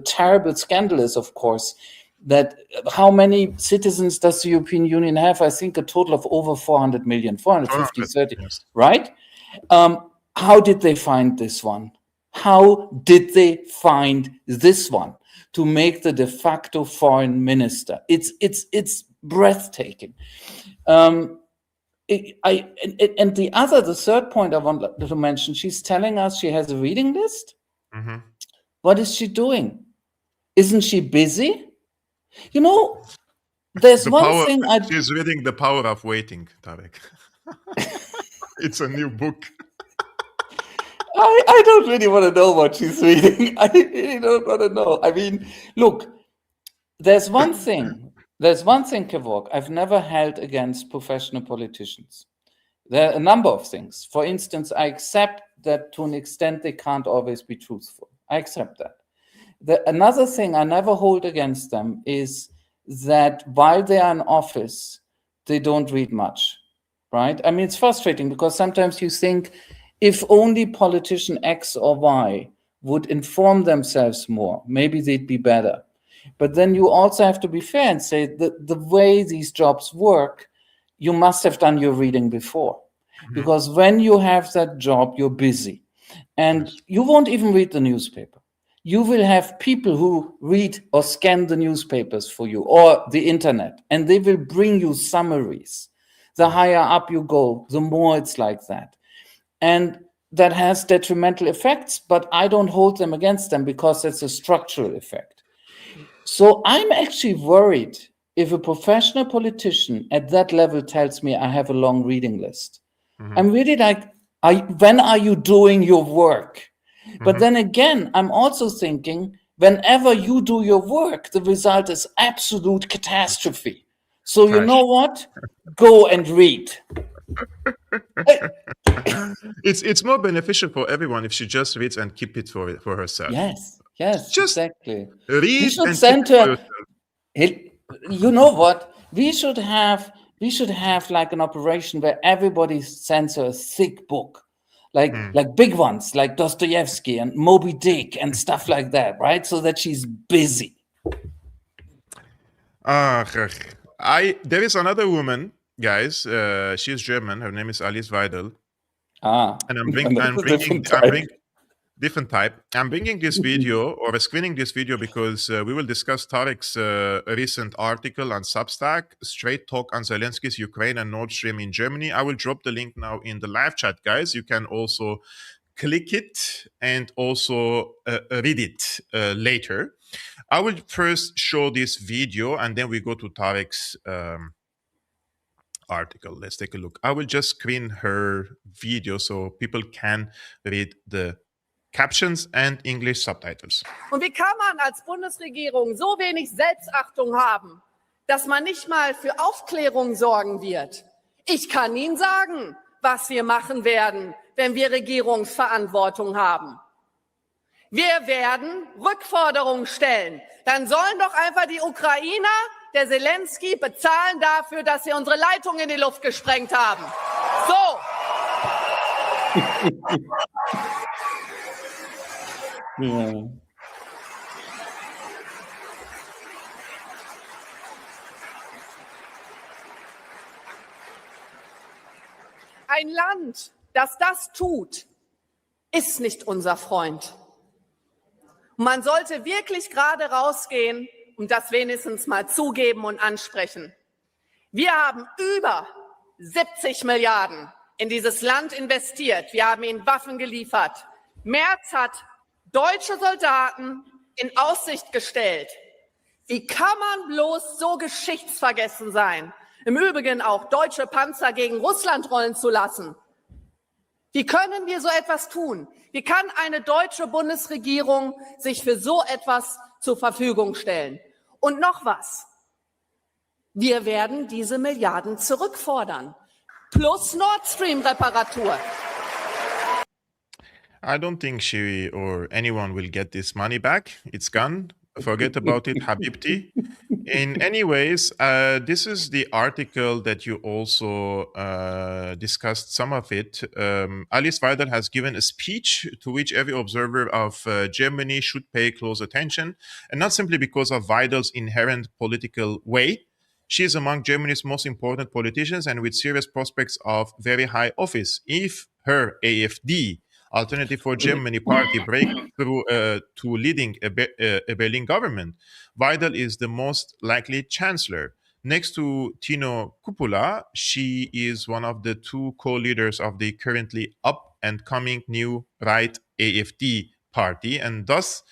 terrible scandal is, of course, that how many citizens does the European Union have? I think a total of over 400 million, 450, 30, yes. Right? How did they find this one? How did they find this one to make the de facto foreign minister? It's breathtaking. And the third point I want to mention, she's telling us she has a reading list. Mm-hmm. What is she doing? Isn't she busy? You know, there's thing she's reading The Power of Waiting, Tarik. It's a new book. I don't really want to know what she's reading. I really don't want to know. I mean, look, there's one thing, Kevork, I've never held against professional politicians. There are a number of things. For instance, I accept that to an extent they can't always be truthful. I accept that. Another thing I never hold against them is that while they are in office, they don't read much, right? I mean, it's frustrating because sometimes you think if only politician X or Y would inform themselves more, maybe they'd be better. But then you also have to be fair and say that the way these jobs work, you must have done your reading before. Because when you have that job, you're busy. And you won't even read the newspaper. You will have people who read or scan the newspapers for you or the internet, and they will bring you summaries. The higher up you go, the more it's like that. And that has detrimental effects, but I don't hold them against them because it's a structural effect. So I'm actually worried if a professional politician at that level tells me I have a long reading list. I'm really like, when are you doing your work? But then again, I'm also thinking, whenever you do your work, the result is absolute catastrophe. So you know what? Go and read. It's more beneficial for everyone if she just reads and keep it for herself. Yes, Just exactly. read We should and send keep it for her. yourself. You know what? We should have like an operation where everybody sends her a thick book, like big ones, like Dostoevsky and Moby Dick and stuff like that, right? So that she's busy. There is another woman, guys. She's German. Her name is Alice Weidel. And I'm bringing different type. I'm bringing this video or screening this video because we will discuss Tarik's recent article on Substack, Straight Talk on Zelensky's Ukraine and Nord Stream in Germany. I will drop the link now in the live chat, guys. You can also click it and also read it later. I will first show this video and then we go to Tarik's article. Let's take a look. I will just screen her video so people can read the captions and English subtitles. Und wie kann man als Bundesregierung so wenig Selbstachtung haben, dass man nicht mal für Aufklärung sorgen wird? Ich kann Ihnen sagen, was wir machen werden, wenn wir Regierungsverantwortung haben. Wir werden Rückforderungen stellen. Dann sollen doch einfach die Ukrainer, der Zelensky, bezahlen dafür, dass sie unsere Leitung in die Luft gesprengt haben. So. Yeah. Ein Land, das das tut, ist nicht unser Freund. Man sollte wirklich gerade rausgehen und das wenigstens mal zugeben und ansprechen. Wir haben über 70 Milliarden in dieses Land investiert. Wir haben ihnen Waffen geliefert. Merz hat deutsche Soldaten in Aussicht gestellt. Wie kann man bloß so geschichtsvergessen sein? Im Übrigen auch deutsche Panzer gegen Russland rollen zu lassen. Wie können wir so etwas tun? Wie kann eine deutsche Bundesregierung sich für so etwas zur Verfügung stellen? Und noch was. Wir werden diese Milliarden zurückfordern. Plus Nord Stream Reparatur. I don't think she or anyone will get this money back. It's gone. Forget about it, Habibti. In any ways, this is the article that you also discussed some of it. Alice Weidel has given a speech to which every observer of Germany should pay close attention, and not simply because of Weidel's inherent political way. She is among Germany's most important politicians and with serious prospects of very high office. If her AfD, Alternative for Germany party, breaks through to leading a Berlin government, Weidel is the most likely chancellor. Next to Tino Kupula, she is one of the two co-leaders of the currently up-and-coming new right AfD party, and thus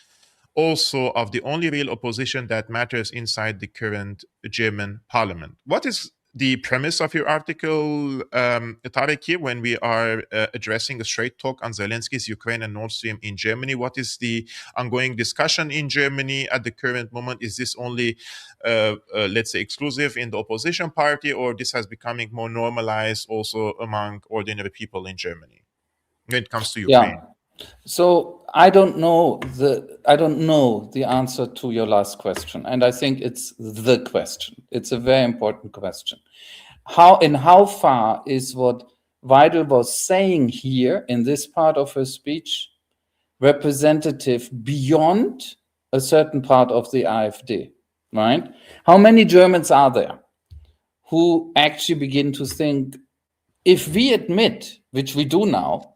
also of the only real opposition that matters inside the current German parliament. What is the premise of your article, Tarik, here, when we are addressing a straight talk on Zelensky's Ukraine and Nord Stream in Germany? What is the ongoing discussion in Germany at the current moment? Is this only, let's say, exclusive in the opposition party, or this has becoming more normalized also among ordinary people in Germany when it comes to Ukraine? So I don't know the answer to your last question, and I think it's the question. It's a very important question. How far is what Weidel was saying here in this part of her speech representative beyond a certain part of the AfD, right? How many Germans are there who actually begin to think, if we admit, which we do now,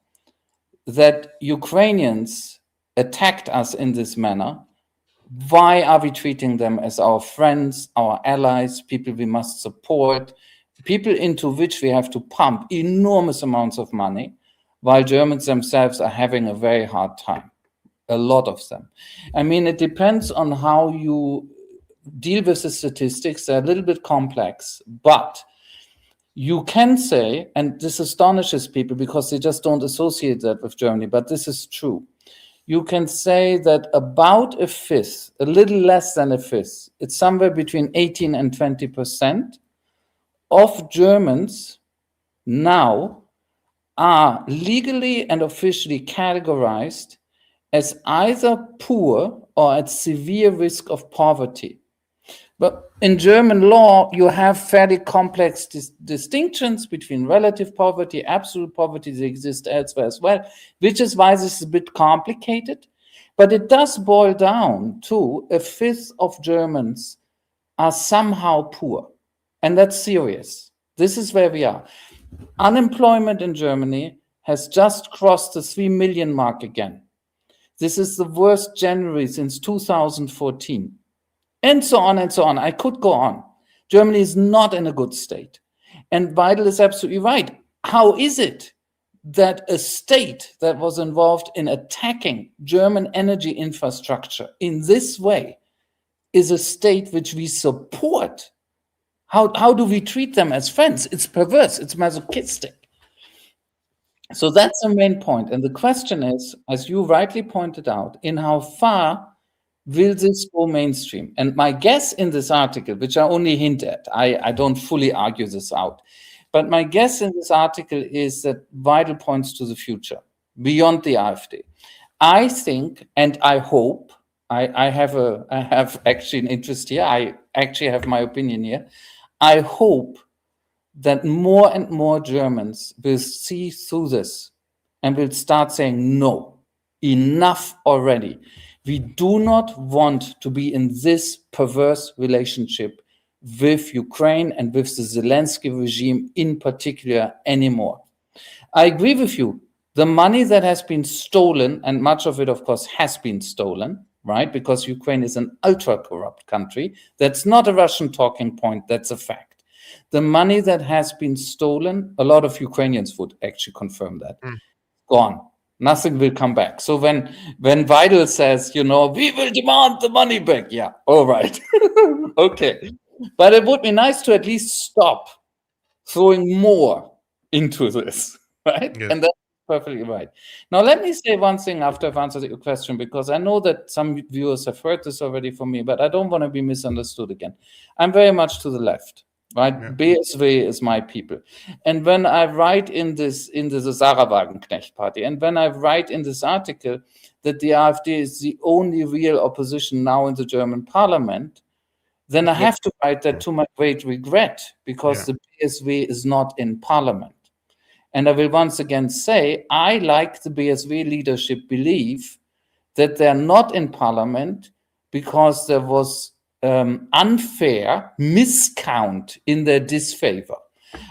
that Ukrainians attacked us in this manner, why are we treating them as our friends, our allies, people we must support, people into which we have to pump enormous amounts of money, while Germans themselves are having a very hard time, a lot of them. I mean, it depends on how you deal with the statistics. They're a little bit complex, but you can say, and this astonishes people because they just don't associate that with Germany, but this is true. You can say that about a fifth, a little less than a fifth, it's somewhere between 18 and 20% of Germans now are legally and officially categorized as either poor or at severe risk of poverty. But in German law, you have fairly complex distinctions between relative poverty, absolute poverty. They exist elsewhere as well, which is why this is a bit complicated. But it does boil down to a fifth of Germans are somehow poor. And that's serious. This is where we are. Unemployment in Germany has just crossed the 3 million mark again. This is the worst January since 2014. And so on and so on. I could go on. Germany is not in a good state. And Weidel is absolutely right. How is it that a state that was involved in attacking German energy infrastructure in this way is a state which we support? How do we treat them as friends? It's perverse. It's masochistic. So that's the main point. And the question is, as you rightly pointed out, in how far will this go mainstream? And my guess in this article, which I only hint at, I don't fully argue this out, but my guess in this article is that Weidel points to the future, beyond the AfD. I think, and I hope, I have actually an interest here, I actually have my opinion here, I hope that more and more Germans will see through this and will start saying, no, enough already. We do not want to be in this perverse relationship with Ukraine and with the Zelensky regime in particular anymore. I agree with you. The money that has been stolen, and much of it, of course, has been stolen, right? Because Ukraine is an ultra-corrupt country. That's not a Russian talking point. That's a fact. The money that has been stolen, a lot of Ukrainians would actually confirm that. Gone. Nothing will come back. So when Weidel says, we will demand the money back. Yeah, all right. Okay. But it would be nice to at least stop throwing more into this, right? Yes. And that's perfectly right. Now, let me say one thing after I've answered your question, because I know that some viewers have heard this already from me, but I don't want to be misunderstood again. I'm very much to the left. Right, yeah. BSW is my people, and when I write in the Sarah Wagenknecht party, and when I write in this article that the AfD is the only real opposition now in the German parliament, then I have to write that to my great regret, because the BSW is not in parliament. And I will once again say, I, like the BSW leadership, believe that they're not in parliament because there was unfair miscount in their disfavor.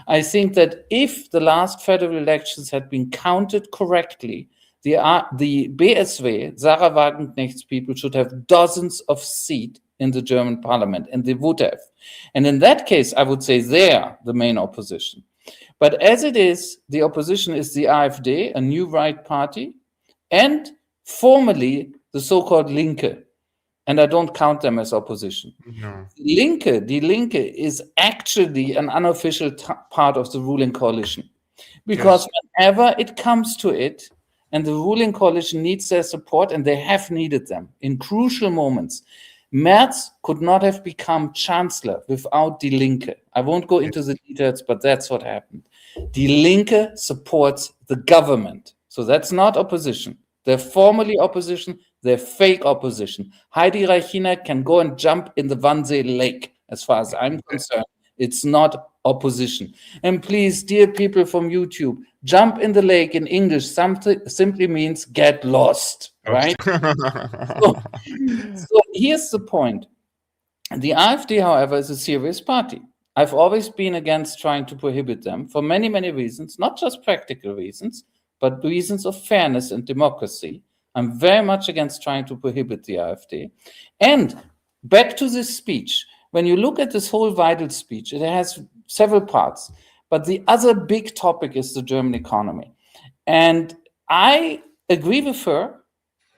I think that if the last federal elections had been counted correctly, the BSW, Sarah Wagenknecht's people, should have dozens of seats in the German parliament, and they would have. And in that case, I would say they're the main opposition. But as it is, the opposition is the AfD, a new right party, and formerly the so-called Linke. and I don't count them as opposition. No. Die Linke is actually an unofficial part of the ruling coalition, because whenever it comes to it, and the ruling coalition needs their support, and they have needed them in crucial moments. Merz could not have become chancellor without Die Linke. I won't go into the details, but that's what happened. Die Linke supports the government. So that's not opposition. They're formally opposition. They're fake opposition. Heidi Reichiner can go and jump in the Wannsee Lake. As far as I'm concerned, it's not opposition. And please, dear people from YouTube, jump in the lake in English simply means get lost, right? So here's the point. The AfD, however, is a serious party. I've always been against trying to prohibit them for many, many reasons, not just practical reasons, but reasons of fairness and democracy. I'm very much against trying to prohibit the AfD. And back to this speech, when you look at this whole Weidel speech, it has several parts, but the other big topic is the German economy. And I agree with her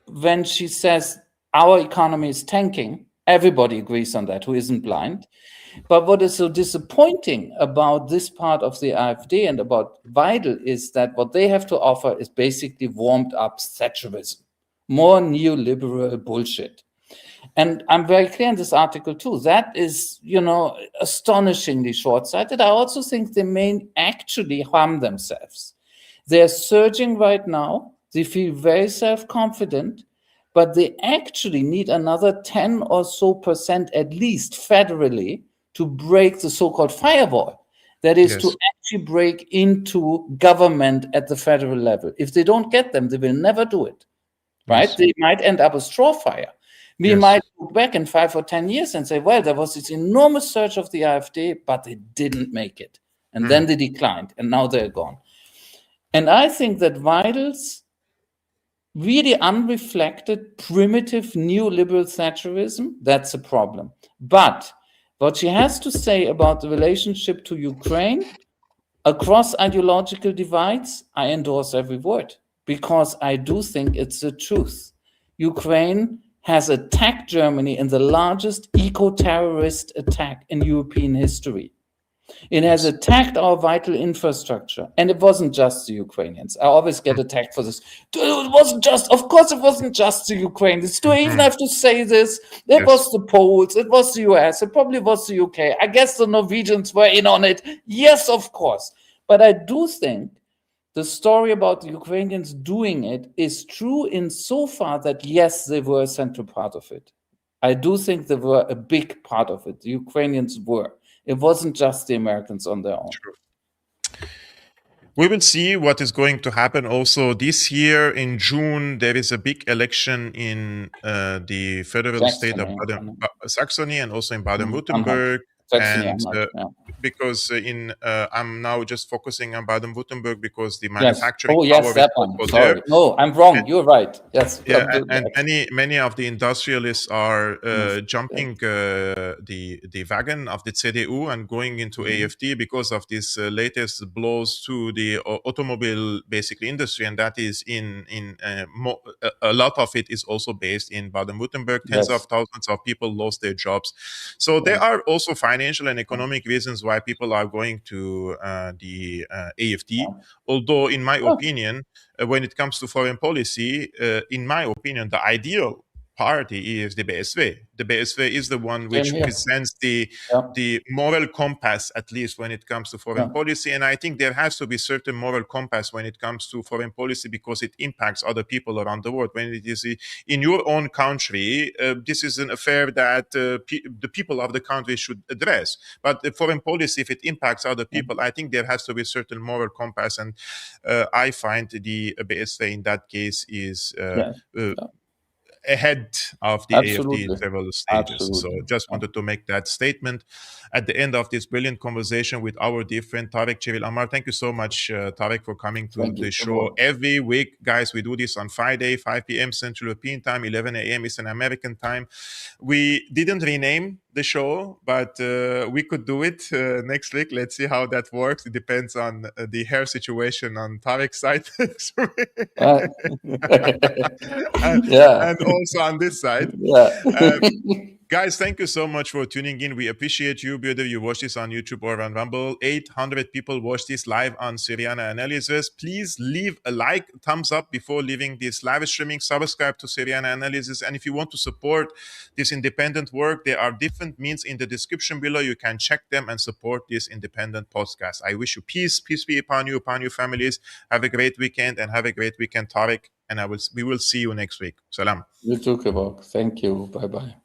when she says our economy is tanking. Everybody agrees on that, who isn't blind. But what is so disappointing about this part of the AfD and about Weidel is that what they have to offer is basically warmed up Thatcherism, more neoliberal bullshit. And I'm very clear in this article too. That is, astonishingly short-sighted. I also think they may actually harm themselves. They're surging right now. They feel very self-confident, but they actually need another 10 or so % at least federally to break the so-called firewall. That is to actually break into government at the federal level. If they don't get them, they will never do it, right? Yes. They might end up a straw fire. We might look back in 5 or 10 years and say, well, there was this enormous surge of the AfD, but they didn't make it. And then they declined, and now they're gone. And I think that Weidel's really unreflected, primitive neoliberal Thatcherism, that's a problem. But what she has to say about the relationship to Ukraine across ideological divides, I endorse every word, because I do think it's the truth. Ukraine has attacked Germany in the largest eco-terrorist attack in European history. It has attacked our vital infrastructure. And it wasn't just the Ukrainians. I always get attacked for this. Of course it wasn't just the Ukrainians. Do I even have to say this? It was the Poles, it was the US, it probably was the UK. I guess the Norwegians were in on it. Yes, of course. But I do think the story about the Ukrainians doing it is true insofar that, yes, they were a central part of it. I do think they were a big part of it. The Ukrainians were. It wasn't just the Americans on their own. True. We will see what is going to happen also this year. In June, there is a big election in the federal state of Saxony and also in Baden-Württemberg. And because I'm now just focusing on Baden-Württemberg because the manufacturing power is also there. No, I'm wrong. You're right. Yes. Yeah, and many of the industrialists are jumping the wagon of the CDU and going into AfD because of this latest blows to the automobile basically industry, and that is a lot of it is also based in Baden-Württemberg. Tens of thousands of people lost their jobs. So there are also financial and economic reasons why people are going to the AfD. Although, in my opinion, when it comes to foreign policy, in my opinion, the ideal party is the BSV. The BSV is the one which presents the moral compass, at least when it comes to foreign policy. And I think there has to be certain moral compass when it comes to foreign policy because it impacts other people around the world. When it is in your own country, this is an affair that the people of the country should address. But the foreign policy, if it impacts other people, I think there has to be a certain moral compass. And I find the BSV in that case is ahead of the AfD in several stages. So just wanted to make that statement at the end of this brilliant conversation with our dear friend Tarik Cyril Amar. Thank you so much, Tarik, for coming to the show every week. Guys, we do this on Friday, 5 p.m. Central European Time, 11 a.m. Eastern American Time. We didn't rename the show, but we could do it next week. Let's see how that works. It depends on the hair situation on Tarik's side. Yeah. And also on this side. Yeah. Guys, thank you so much for tuning in. We appreciate you, whether you watch this on YouTube or on Rumble. 800 people watch this live on Syriana Analysis. Please leave a like, thumbs up before leaving this live streaming. Subscribe to Syriana Analysis. And if you want to support this independent work, there are different means in the description below. You can check them and support this independent podcast. I wish you peace. Peace be upon you, upon your families. Have a great weekend and have a great weekend, Tarik. And we will see you next week. Salam. You too, Kevork. Thank you. Bye-bye.